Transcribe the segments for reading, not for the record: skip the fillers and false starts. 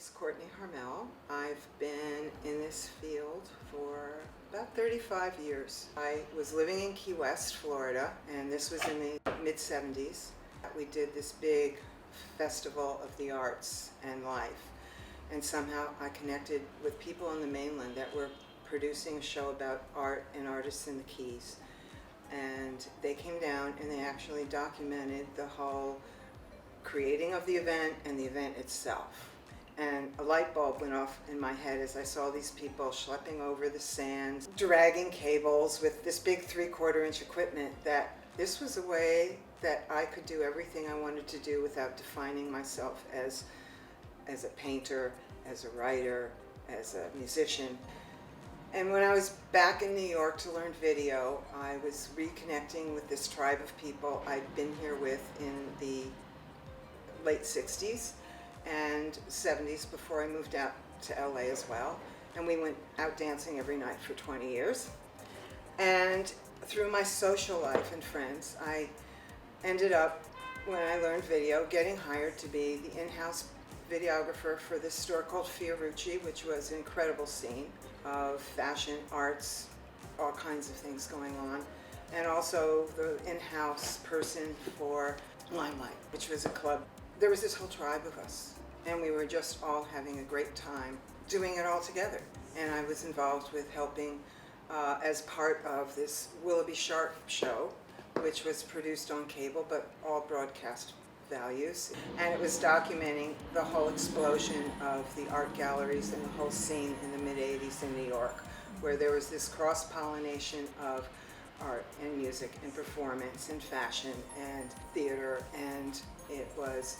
It's Courtney Harmel. I've been in this field for about 35 years. I was living in Key West, Florida, and this was in the mid-70s. We did this big festival of the arts and life, and somehow I connected with people on the mainland that were producing a show about art and artists in the Keys. And they came down and they actually documented the whole creating of the event and the event itself. And a light bulb went off in my head as I saw these people schlepping over the sands, dragging cables with this big 3/4 inch equipment, that this was a way that I could do everything I wanted to do without defining myself as a painter, as a writer, as a musician. And when I was back in New York to learn video, I was reconnecting with this tribe of people I'd been here with in the late 60s and 70s before I moved out to LA as well. And we went out dancing every night for 20 years. And through my social life and friends, I ended up, when I learned video, getting hired to be the in-house videographer for this store called Fiorucci, which was an incredible scene of fashion, arts, all kinds of things going on. And also the in-house person for Limelight, which was a club. There was this whole tribe of us, and we were just all having a great time doing it all together. And I was involved with helping as part of this Willoughby Sharp show, which was produced on cable but all broadcast values. And it was documenting the whole explosion of the art galleries and the whole scene in the mid-80s in New York, where there was this cross-pollination of art and music and performance and fashion and theater, and it was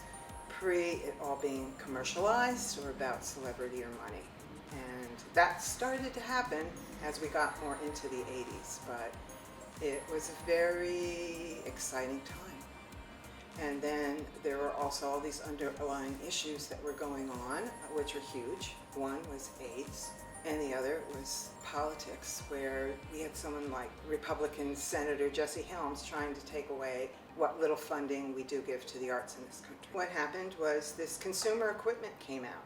it all being commercialized or about celebrity or money. And that started to happen as we got more into the 80s, but it was a very exciting time. And then there were also all these underlying issues that were going on, which were huge. One was AIDS, and the other was politics, where we had someone like Republican Senator Jesse Helms trying to take away what little funding we do give to the arts in this country. What happened was this consumer equipment came out,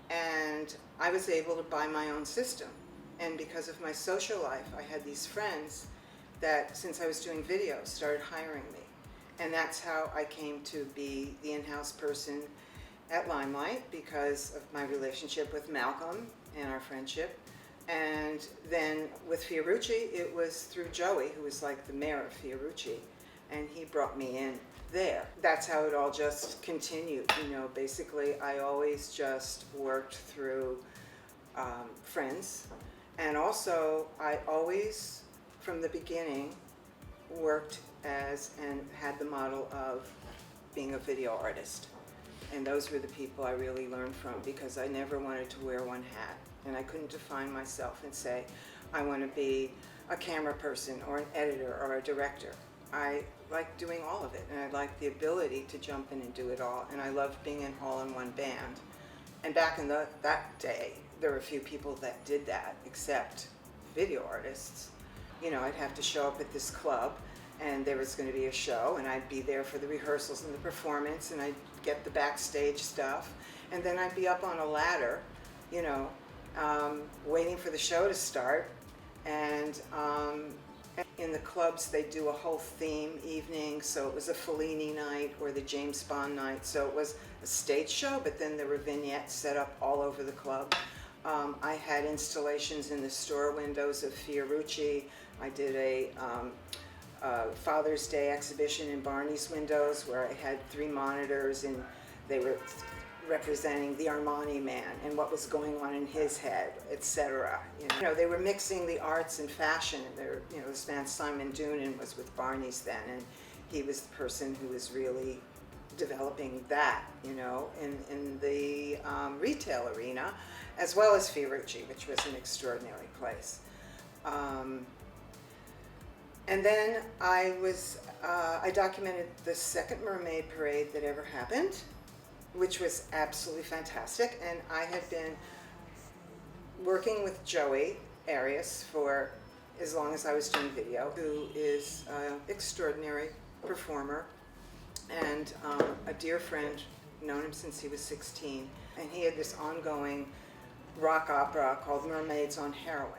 and I was able to buy my own system. And because of my social life, I had these friends that, since I was doing video, started hiring me. And that's how I came to be the in-house person at Limelight, because of my relationship with Malcolm and our friendship. And then with Fiorucci, it was through Joey, who was like the mayor of Fiorucci, and he brought me in there. That's how it all just continued. You know, basically I always just worked through friends, and also I always, from the beginning, worked as and had the model of being a video artist. And those were the people I really learned from, because I never wanted to wear one hat. And I couldn't define myself and say, I want to be a camera person or an editor or a director. I like doing all of it, and I like the ability to jump in and do it all. And I love being an all-in-one band. And back in that day, there were a few people that did that, except video artists. You know, I'd have to show up at this club, and there was going to be a show, and I'd be there for the rehearsals and the performance, and I'd get the backstage stuff, and then I'd be up on a ladder, you know, waiting for the show to start. And in the clubs, they do a whole theme evening, so it was a Fellini night or the James Bond night, so it was a stage show, but then there were vignettes set up all over the club. I had installations in the store windows of Fiorucci. I did a Father's Day exhibition in Barney's windows, where I had 3 monitors, and they were representing the Armani man and what was going on in his head, etc. You know, they were mixing the arts and fashion. There, you know, this man Simon Doonan was with Barney's then, and he was the person who was really developing that, you know, in the retail arena, as well as Fiorucci, which was an extraordinary place. And then I documented the second mermaid parade that ever happened, which was absolutely fantastic. And I had been working with Joey Arias for as long as I was doing video, who is an extraordinary performer and a dear friend, known him since he was 16. and he had this ongoing rock opera called Mermaids on Heroin.